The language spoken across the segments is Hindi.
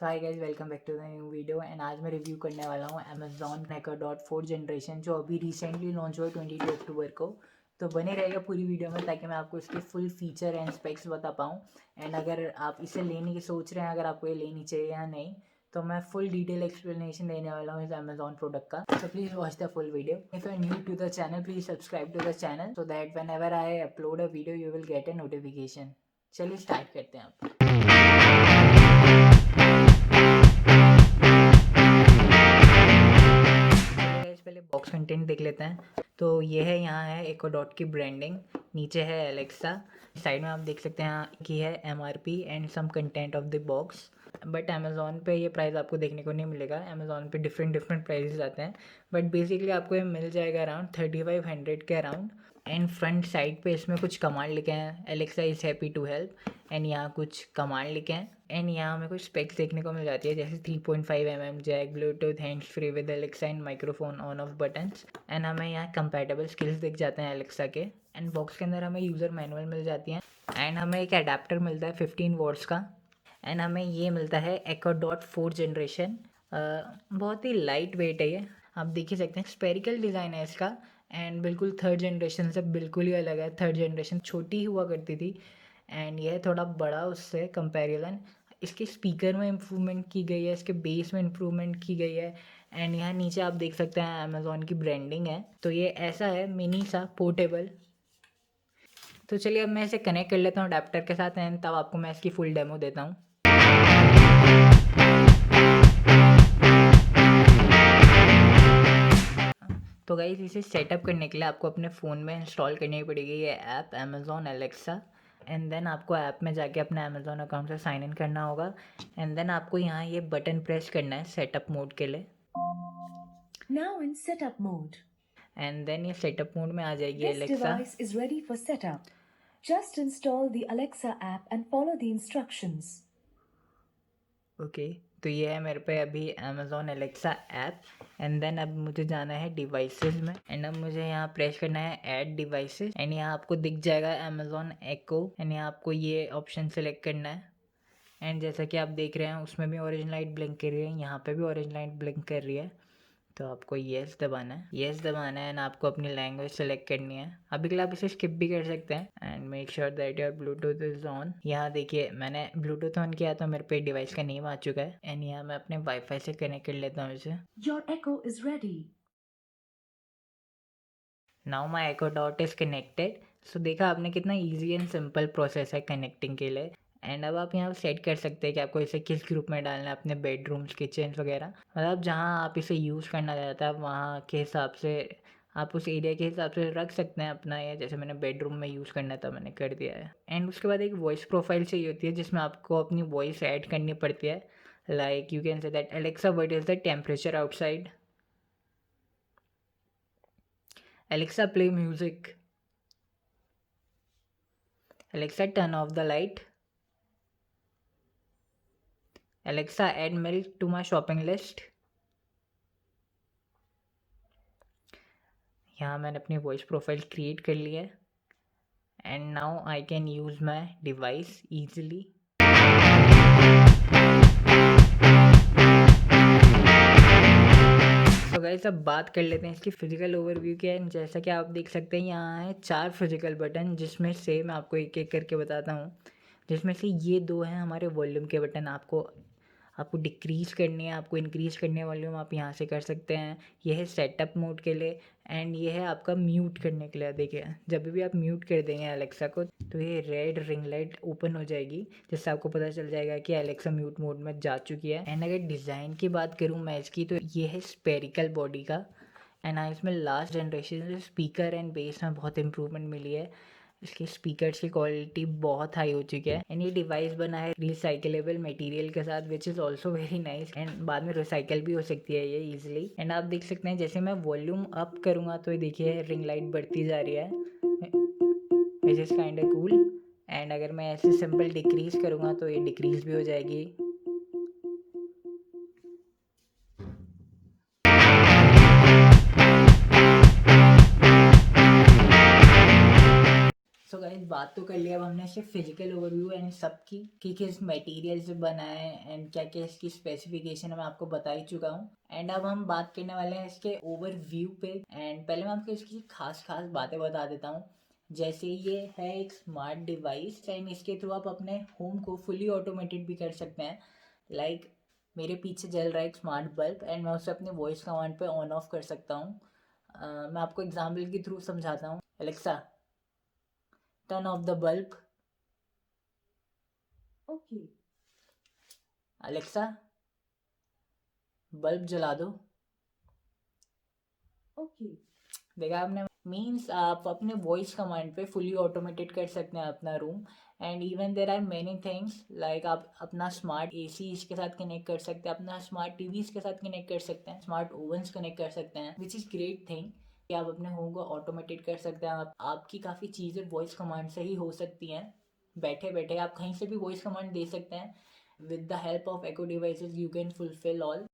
So hi guys, welcome back to the new video. And आज मैं रिव्यू करने वाला हूँ अमेजॉन Echo Dot 4 जनरेशन, जो अभी रिसेंटली लॉन्च हुआ 22 अक्टूबर को। तो बने रहेगा पूरी वीडियो में ताकि मैं आपको इसके फुल फीचर एंड स्पेक्स बता पाऊँ। एंड अगर आप इसे लेने की सोच रहे हैं, अगर आपको ये लेनी चाहिए या नहीं, तो मैं फुल डिटेल एक्सप्लेनेशन देने वाला हूँ इस अमेजॉन प्रोडक्ट का। So please watch the full video. If you are new to the channel, please subscribe to the channel so that whenever I upload a video you will get a notification. चलिए स्टार्ट करते हैं आप। पहले बॉक्स कंटेंट देख लेते हैं। तो ये है, यहाँ है Echo Dot की ब्रांडिंग, नीचे है एलेक्सा, साइड में आप देख सकते हैं यहाँ की है MRP and some content of the box. But Amazon पे ये प्राइस आपको देखने को नहीं मिलेगा। अमेज़ोन पे डिफरेंट प्राइसेस आते हैं, बट बेसिकली आपको ये मिल जाएगा अराउंड 3500 के अराउंड। एंड फ्रंट साइड पे इसमें कुछ कमांड लिखे हैं, Alexa is happy to help, and यहाँ कुछ कमांड लिखे हैं। एंड यहाँ हमें कुछ स्पेक्स देखने को मिल जाती है, जैसे 3.5 mm jack, Bluetooth, hands free with Alexa and microphone on off buttons. And हमें यहाँ कंपैटिबल स्किल्स दिख जाते हैं एलेक्सा के। एंड बॉक्स के अंदर हमें यूज़र मैनुअल मिल जाती है। एंड हमें एक अडेप्टर मिलता है 15 वॉट्स का। एंड हमें ये मिलता है Echo Dot 4 जनरेशन। बहुत ही लाइट वेट है ये, आप देख ही सकते हैं। स्पेरिकल डिज़ाइन है इसका, एंड बिल्कुल थर्ड जनरेशन से बिल्कुल ही अलग है। थर्ड जनरेशन छोटी ही हुआ करती थी, एंड यह थोड़ा बड़ा उससे कंपैरिजन। इसके स्पीकर में इम्प्रूवमेंट की गई है, इसके बेस में इम्प्रूवमेंट की गई है। एंड यहाँ नीचे आप देख सकते हैं अमेज़ॉन की ब्रांडिंग है। तो ये ऐसा है मिनी सा पोर्टेबल। तो चलिए अब मैं इसे कनेक्ट कर लेता हूँ अडेप्टर के साथ, एंड तब आपको मैं इसकी फुल डेमो देता हूँ। तो गाइस, इसे सेटअप करने के लिए आपको अपने फ़ोन में इंस्टॉल करनी पड़ेगी ये app Amazon Alexa. And then आपको ऐप में जाके अपने अमेज़ॉन अकाउंट से साइन इन करना होगा। एंड देन आपको यहाँ ये बटन प्रेस करना है सेटअप मोड के लिए। Now in setup mode. And then ये सेटअप मोड में आ जाएगी This Alexa. device is ready for setup. Just install the Alexa app and follow the instructions. Okay, तो ये है मेरे पे अभी Amazon Alexa app. And then अब मुझे जाना है डिवाइसेस में, एंड अब मुझे यहाँ प्रेस करना है ऐड डिवाइसेस। एंड यहाँ आपको दिख जाएगा अमेज़ॉन Echo, एंड यहाँ आपको ये ऑप्शन सेलेक्ट करना है। एंड जैसा कि आप देख रहे हैं उसमें भी ऑरेंज लाइट ब्लिंक कर रही है, यहाँ पे भी ऑरेंज लाइट ब्लिंक कर रही है। तो आपको येस दबाना है, एंड आपको अपनी लैंग्वेज सेलेक्ट करनी है। अभी के लिए आप इसे स्किप भी कर सकते हैं। And make sure that your Bluetooth is on. यहाँ देखिए मैंने ब्लूटूथ ऑन किया तो मेरे पे डिवाइस का नेम आ चुका है। एंड यहाँ मैं अपने वाईफाई से कनेक्ट कर लेता हूँ इसे। Your Echo is ready. Now my Echo Dot is connected. So देखा आपने कितना ईजी एंड सिंपल प्रोसेस है कनेक्टिंग के लिए। एंड अब आप यहाँ सेट कर सकते हैं कि आपको इसे किस ग्रुप में डालना है, अपने बेडरूम्स, किचन वगैरह। मतलब जहाँ आप इसे यूज़ करना चाहते हैं वहाँ के हिसाब से आप उस एरिया के हिसाब से रख सकते हैं अपना। या जैसे मैंने बेडरूम में यूज़ करना था, मैंने कर दिया है। एंड उसके बाद एक वॉइस प्रोफाइल चाहिए होती है, जिसमें आपको अपनी वॉइस ऐड करनी पड़ती है। Like you can say that Alexa what is the temperature outside, Alexa play music, Alexa turn off the light, Alexa add milk to my shopping list। यहाँ मैंने अपनी वॉइस प्रोफाइल क्रिएट कर लिया है। And now I can use my device easily. तो गाइस, अब बात कर लेते हैं इसकी फिजिकल ओवरव्यू की। है जैसा कि आप देख सकते हैं यहाँ है 4 फिजिकल बटन, जिसमें से मैं आपको एक एक करके बताता हूँ। जिसमें से ये 2 हैं हमारे वॉल्यूम के बटन। आपको डिक्रीज़ करनी है, आपको इंक्रीज़ करनी है वॉल्यूम, आप यहाँ से कर सकते हैं। ये है सेटअप मोड के लिए। एंड ये है आपका म्यूट करने के लिए। देखिए जब भी आप म्यूट कर देंगे एलेक्सा को, तो ये रेड रिंग लाइट ओपन हो जाएगी, जिससे आपको पता चल जाएगा कि एलेक्सा म्यूट मोड में जा चुकी है। एंड अगर डिज़ाइन की बात करूँ मैं इसकी, तो ये है स्पेरिकल बॉडी का। एंड हाँ, इसमें लास्ट जनरेशन से स्पीकर एंड बेस में बहुत इंप्रूवमेंट मिली है। इसके स्पीकर्स की क्वालिटी बहुत हाई हो चुकी है। एंड ये डिवाइस बना है रिसाइकलेबल मटेरियल के साथ, which is also very nice. And बाद में रिसाइकल भी हो सकती है ये ईजिली। एंड आप देख सकते हैं जैसे मैं वॉल्यूम अप करूँगा तो ये देखिए रिंग लाइट बढ़ती जा रही है, which is kind of cool. And अगर मैं ऐसे सिंपल डिक्रीज़ करूँगा तो ये डिक्रीज़ भी हो जाएगी। सो गाइस, बात तो कर लिया, अब हमने सिर्फ फिजिकल ओवरव्यू एंड सब की कि किस मटेरियल से बना है एंड क्या क्या इसकी स्पेसिफिकेशन है मैं आपको बता ही चुका हूँ। एंड अब हम बात करने वाले हैं इसके ओवरव्यू पे। एंड पहले मैं आपको इसकी खास खास बातें बता देता हूँ। जैसे ये है एक स्मार्ट डिवाइस एंड इसके थ्रू आप अपने होम को फुली ऑटोमेटेड भी कर सकते हैं। लाइक मेरे पीछे जल रहा है एक स्मार्ट बल्ब एंड मैं उसे अपने वॉइस कमांड पे ऑन ऑफ कर सकता हूँ। मैं आपको एग्जाम्पल के थ्रू समझाता हूँ। Alexa, turn off the bulb. Okay. Alexa, bulb जला दो। Okay. देखा आपने, मीन्स आप अपने वॉइस कमांड पे फुली ऑटोमेटेड कर सकते हैं अपना room. And even there are many things like आप अपना स्मार्ट एसी इसके साथ कनेक्ट कर सकते हैं, अपना स्मार्ट टीवी इसके साथ कनेक्ट कर सकते हैं, स्मार्ट ओवंस कनेक्ट कर सकते हैं, विच इज़ ग्रेट थिंग कि आप अपने होम को ऑटोमेटेड कर सकते हैं। आपकी काफ़ी चीज़ें वॉइस कमांड से ही हो सकती हैं। बैठे बैठे आप कहीं से भी वॉइस कमांड दे सकते हैं। With the help of echo devices you can fulfil all.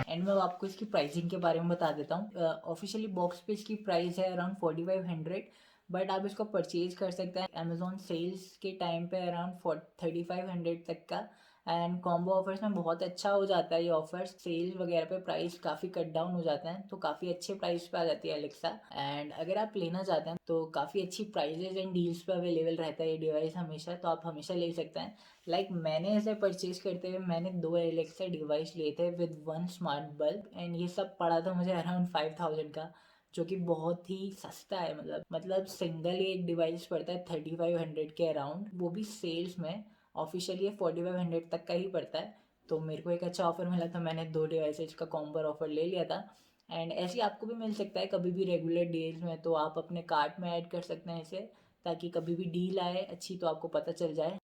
And मैं आपको इसकी प्राइसिंग के बारे में बता देता हूँ। ऑफिशियली बॉक्स पे इसकी प्राइस है अराउंड 4500, बट आप इसको परचेज कर सकते हैं अमेजोन सेल्स के टाइम पे अराउंड 3500 तक का। एंड कॉम्बो ऑफर्स में बहुत अच्छा हो जाता है ये ऑफर्स, सेल वगैरह पे प्राइस काफ़ी कट डाउन हो जाते हैं, तो काफ़ी अच्छे प्राइस पे आ जाती है एलेक्सा। एंड अगर आप लेना चाहते हैं तो काफ़ी अच्छी प्राइजेज एंड डील्स पे अवेलेबल रहता है ये डिवाइस हमेशा, तो आप हमेशा ले सकते हैं। मैंने इसे परचेज करते हुए मैंने 2 एलेक्सा डिवाइस लिए थे विद 1 स्मार्ट बल्ब एंड ये सब पड़ा था मुझे अराउंड 5000 का, जो कि बहुत ही सस्ता है। मतलब सिंगल ही एक डिवाइस पड़ता है 3500 के अराउंड, वो भी सेल्स में। ऑफिशियली ये 4500 तक का ही पड़ता है। तो मेरे को एक अच्छा ऑफर मिला था, मैंने 2 डिवाइसेज का कॉम्बो ऑफर ले लिया था। एंड ऐसे आपको भी मिल सकता है कभी भी रेगुलर डील्स में, तो आप अपने कार्ट में ऐड कर सकते हैं इसे, ताकि कभी भी डील आए अच्छी तो आपको पता चल जाए।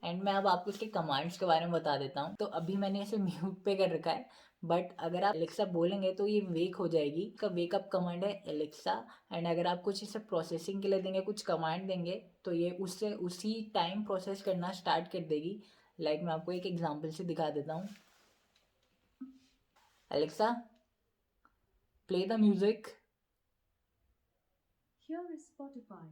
एंड मैं अब आपको इसके कमांड्स के बारे में बता देता हूँ। तो अभी मैंने इसे म्यूट पे कर रखा है, बट अगर आप एलेक्सा बोलेंगे तो ये वेक हो जाएगी। इसका वेकअप कमांड है एलेक्सा। एंड अगर आप कुछ इसे प्रोसेसिंग के लिए देंगे, कुछ कमांड देंगे, तो ये उससे उसी टाइम प्रोसेस करना स्टार्ट कर देगी। मैं आपको एक एग्जांपल से दिखा देता हूँ। Alexa, play the music. Here is Spotify.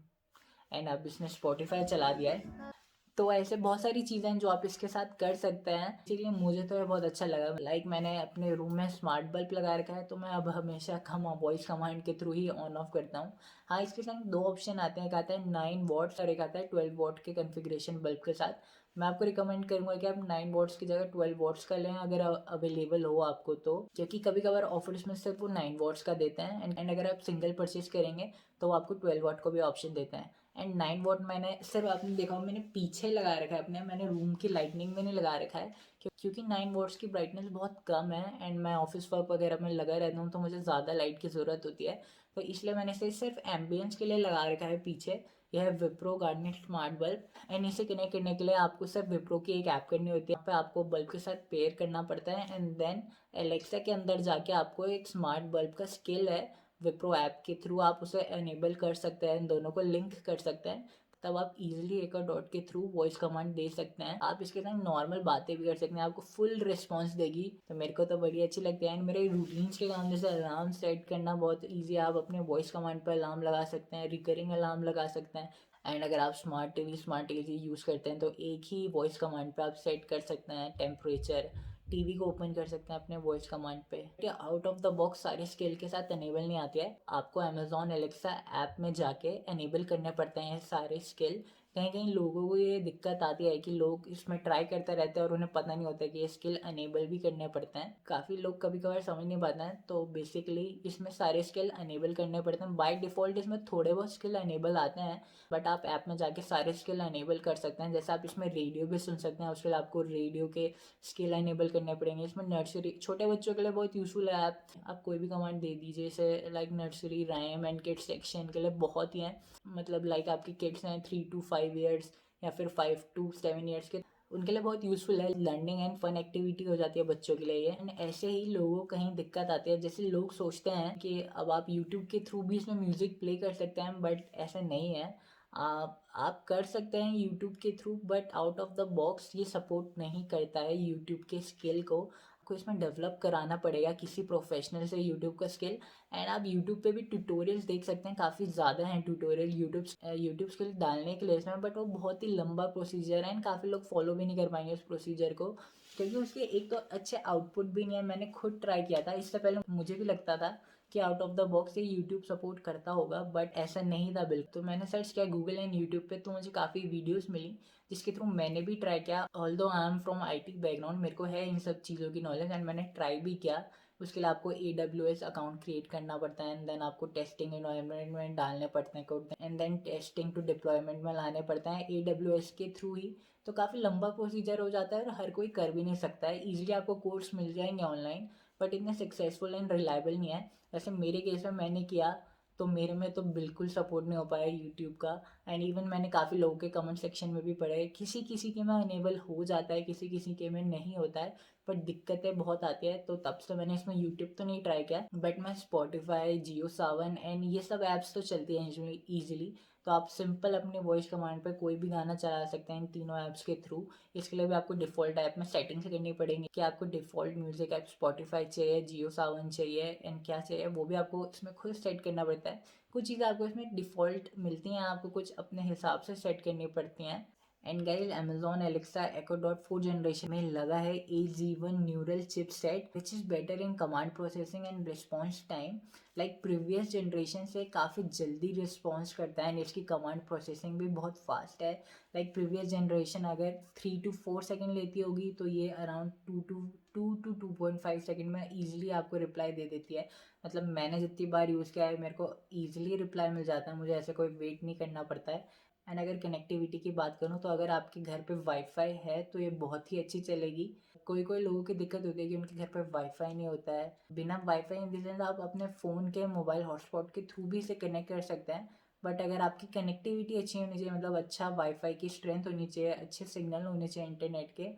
And अब इसने स्पॉटिफाई चला दिया है। तो ऐसे बहुत सारी चीज़ें हैं जो आप इसके साथ कर सकते हैं, इसीलिए मुझे तो ये बहुत अच्छा लगा। मैंने अपने रूम में स्मार्ट बल्ब लगा रखा है, तो मैं अब हमेशा वॉइस कमांड के थ्रू ही ऑन ऑफ करता हूँ। हाँ, इसके साथ 2 ऑप्शन आते हैं, एक आता है 9 वॉट्स और एक आता है 12 वॉट के कन्फिग्रेशन बल्ब के साथ। मैं आपको रिकमेंड करूँगा कि आप 9 वॉट्स की जगह 12 वॉट्स का लें अगर अवेलेबल हो आपको, तो क्योंकि कभी कभार ऑफर्स में सिर्फ वो 9 वॉट्स का देते हैं। एंड अगर आप सिंगल परचेज करेंगे तो वो आपको 12 वॉट को भी ऑप्शन देते हैं। एंड 9 वॉट मैंने सिर्फ, आपने देखा हो मैंने पीछे लगा रखा है अपने, मैंने रूम की लाइटनिंग में नहीं लगा रखा है, क्योंकि 9 वॉट्स की ब्राइटनेस बहुत कम है एंड मैं ऑफिस वर्क वगैरह में लगा रहता हूँ, तो मुझे ज़्यादा लाइट की ज़रूरत होती है। तो इसलिए मैंने इसे सिर्फ एम्बियंस के लिए लगा रखा है पीछे। यह है Wipro garnet smart bulb. And इसे कनेक्ट करने के लिए आपको सिर्फ विप्रो की एक ऐप करनी होती है, यहाँ पे आपको बल्ब के साथ पेयर करना पड़ता है। एंड देन एलेक्सा के अंदर जाके आपको एक स्मार्ट बल्ब का स्किल है, विप्रो ऐप के थ्रू आप उसे एनेबल कर सकते हैं, इन दोनों को लिंक कर सकते हैं, तब आप इजीली एक डॉट के थ्रू वॉइस कमांड दे सकते हैं। आप इसके साथ नॉर्मल बातें भी कर सकते हैं, आपको फुल रिस्पॉन्स देगी। तो मेरे को तो बड़ी अच्छी लगती है। एंड मेरे रूटीन्स के काम जैसे अलार्म सेट करना बहुत ईजी है, आप अपने वॉइस कमांड पर अलार्म लगा सकते हैं, रिकरिंग अलार्म लगा सकते हैं। एंड अगर आप स्मार्ट टीवी यूज़ करते हैं तो एक ही वॉइस कमांड पे आप सेट कर सकते हैं टेम्परेचर, टीवी को ओपन कर सकते हैं अपने वॉइस कमांड पे। आउट ऑफ द बॉक्स सारे स्किल के साथ एनेबल नहीं आती है, आपको अमेजॉन एलेक्सा ऐप में जाके एनेबल करने पड़ते हैं सारे स्किल। कहीं कहीं लोगों को ये दिक्कत आती है कि लोग इसमें ट्राई करते रहते हैं और उन्हें पता नहीं होता कि ये स्किल अनेबल भी करने पड़ते हैं। काफ़ी लोग कभी कभार समझ नहीं पाते हैं, तो बेसिकली इसमें सारे स्किल अनेबल करने पड़ते हैं। बाय डिफ़ॉल्ट इसमें थोड़े बहुत स्किल अनेबल आते हैं, बट आप ऐप में जाके सारे स्किल अनेबल कर सकते हैं। जैसे आप इसमें रेडियो भी सुन सकते हैं, उसके लिए आपको रेडियो के स्किल अनेबल करने पड़ेंगे। इसमें नर्सरी, छोटे बच्चों के लिए बहुत यूज़फुल है ऐप। आप कोई भी कमांड दे दीजिए इसे, nursery, rhyme and kids section के लिए बहुत ही हैं। आपकी किड्स हैं 3 to 5 ईयर्स या फिर 5 to 7 ईयर्स के, उनके लिए बहुत यूज़फुल है। लर्निंग एंड फन एक्टिविटी हो जाती है बच्चों के लिए ये। एंड ऐसे ही लोगों को कहीं दिक्कत आती है, जैसे लोग सोचते हैं कि अब आप यूट्यूब के थ्रू भी इसमें म्यूज़िक प्ले कर सकते हैं, बट ऐसा नहीं है। आप कर सकते हैं यूट्यूब के through, but out of the box ये सपोर्ट नहीं करता है यूट्यूब के स्किल को। आपको इसमें डेवलप कराना पड़ेगा किसी प्रोफेशनल से यूट्यूब का स्किल। एंड आप यूट्यूब पे भी ट्यूटोरियल्स देख सकते हैं, काफ़ी ज़्यादा हैं ट्यूटोरियल यूट्यूब स्किल डालने के लिए इसमें, बट वो बहुत ही लंबा प्रोसीजर है एंड काफ़ी लोग फॉलो भी नहीं कर पाएंगे उस प्रोसीजर को, क्योंकि उसके एक तो अच्छे आउटपुट भी नहीं है। मैंने खुद ट्राई किया था, इससे पहले मुझे भी लगता था कि आउट ऑफ द बॉक्स ये यूट्यूब सपोर्ट करता होगा, बट ऐसा नहीं था बिल्कुल। तो मैंने सर्च किया गूगल एंड यूट्यूब पे, तो मुझे काफ़ी वीडियोस मिली जिसके थ्रू मैंने भी ट्राई किया। Although I am from IT background, मेरे को है इन सब चीज़ों की नॉलेज एंड मैंने ट्राई भी किया। उसके लिए आपको AWS अकाउंट क्रिएट करना पड़ता है एंड देन आपको टेस्टिंग एनवायरनमेंट में डालने पड़ते हैं code and then testing to deployment में लाने पड़ते हैं AWS के थ्रू ही। तो काफ़ी लंबा प्रोसीजर हो जाता है और हर कोई कर भी नहीं सकता है। ईजिली आपको कोर्स मिल जाएंगे ऑनलाइन, बट इतने सक्सेसफुल एंड रिलायबल नहीं है। वैसे मेरे केस में मैंने किया तो मेरे में तो बिल्कुल सपोर्ट नहीं हो पाया यूट्यूब का। एंड इवन मैंने काफ़ी लोगों के कमेंट सेक्शन में भी पढ़े, किसी किसी के में अनेबल हो जाता है, किसी किसी के में नहीं होता है, पर दिक्कतें बहुत आती है। तो तब से मैंने इसमें यूट्यूब तो नहीं ट्राई किया, बट मैं स्पॉटिफाई, जियो सावन एंड ये सब ऐप्स तो चलती हैं ईजिली। तो आप सिंपल अपने वॉइस कमांड पे कोई भी गाना चला सकते हैं इन तीनों ऐप्स के थ्रू। इसके लिए भी आपको डिफ़ॉल्ट ऐप में सेटिंग्स करनी पड़ेंगी कि आपको डिफ़ॉल्ट म्यूज़िक ऐप स्पॉटिफाई चाहिए, जियो सावन चाहिए एंड क्या चाहिए वो भी आपको इसमें खुद सेट करना पड़ता है। कुछ चीज़ें आपको इसमें डिफ़ॉल्ट मिलती हैं, आपको कुछ अपने हिसाब से सेट करनी पड़ती हैं। And guys, Amazon Alexa Echo Dot 4 generation में लगा है AG1 neural chipset which is better in command processing and response time. Like previous generation से काफ़ी जल्दी रिस्पॉन्स करता है एंड इसकी कमांड प्रोसेसिंग भी बहुत फास्ट है। लाइक प्रीवियस जनरेशन अगर 3 to 4 सेकेंड लेती होगी तो ये अराउंड 2 to 2.5 सेकेंड में ईजिली आपको रिप्लाई दे देती है। मतलब मैंने जितनी बार यूज़ किया है मेरे को ईजिली रिप्लाई मिल जाता है, मुझे ऐसे कोई वेट नहीं करना पड़ता है। एंड अगर कनेक्टिविटी की बात करूँ तो अगर आपके घर पे वाईफाई है तो ये बहुत ही अच्छी चलेगी। कोई कोई लोगों की दिक्कत होती है कि उनके घर पे वाईफाई नहीं होता है। बिना वाईफाई इन द सेंस आप अपने फ़ोन के मोबाइल हॉटस्पॉट के थ्रू भी इसे कनेक्ट कर सकते हैं, बट अगर आपकी कनेक्टिविटी अच्छी होनी चाहिए, मतलब अच्छा वाईफाई की स्ट्रेंथ होनी चाहिए, अच्छे सिग्नल होने चाहिए इंटरनेट के,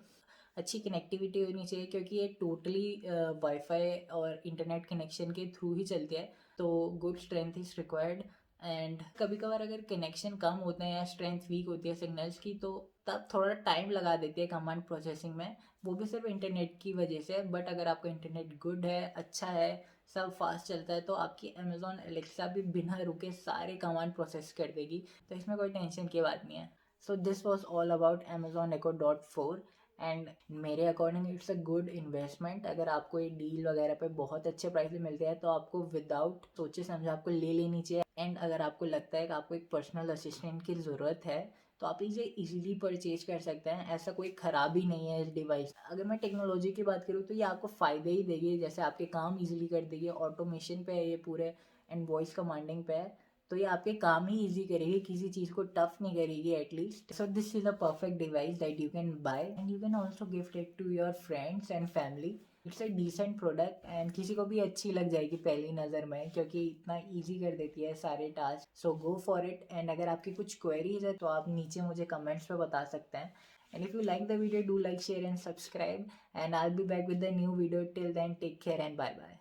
अच्छी कनेक्टिविटी होनी चाहिए, क्योंकि ये टोटली वाईफाई और इंटरनेट कनेक्शन के थ्रू ही चलती है। तो good strength is required. And कभी कभार अगर कनेक्शन कम होते हैं या स्ट्रेंथ वीक होती है सिग्नल्स की, तो तब थोड़ा टाइम लगा देती है कमांड प्रोसेसिंग में, वो भी सिर्फ इंटरनेट की वजह से। बट अगर आपका इंटरनेट गुड है, अच्छा है, सब फास्ट चलता है, तो आपकी Amazon Alexa भी बिना रुके सारे कमांड प्रोसेस कर देगी, तो इसमें कोई टेंशन की बात नहीं है। So this was all about Amazon Echo Dot 4 and मेरे according it's a good investment. अगर आपको ये डील वगैरह पे बहुत अच्छे प्राइस में मिलते हैं तो आपको विदाउट सोचे समझे आपको ले लेनी चाहिए। एंड अगर आपको लगता है कि आपको एक पर्सनल असिस्टेंट की ज़रूरत है तो आप इसे इजीली परचेज कर सकते हैं, ऐसा कोई ख़राबी नहीं है इस डिवाइस। अगर मैं टेक्नोलॉजी की बात करूँ तो ये आपको फ़ायदे ही देगी, जैसे आपके काम इजीली कर देगी, ऑटोमेशन पे है ये पूरे एंड वॉइस कमांडिंग पे है, तो ये आपके काम ही इजी करेगी, किसी चीज़ को टफ नहीं करेगी at least. So this is a perfect device that you can buy and you can also gift it to your friends and family. It's a decent product and किसी को भी अच्छी लग जाएगी पहली नज़र में, क्योंकि इतना इजी कर देती है सारे task. So go for it. And अगर आपकी कुछ क्वेरीज है तो आप नीचे मुझे कमेंट्स पे बता सकते हैं। And if you like the video, do like, share and subscribe. And I'll be back with the new video. Till then, take care and bye bye.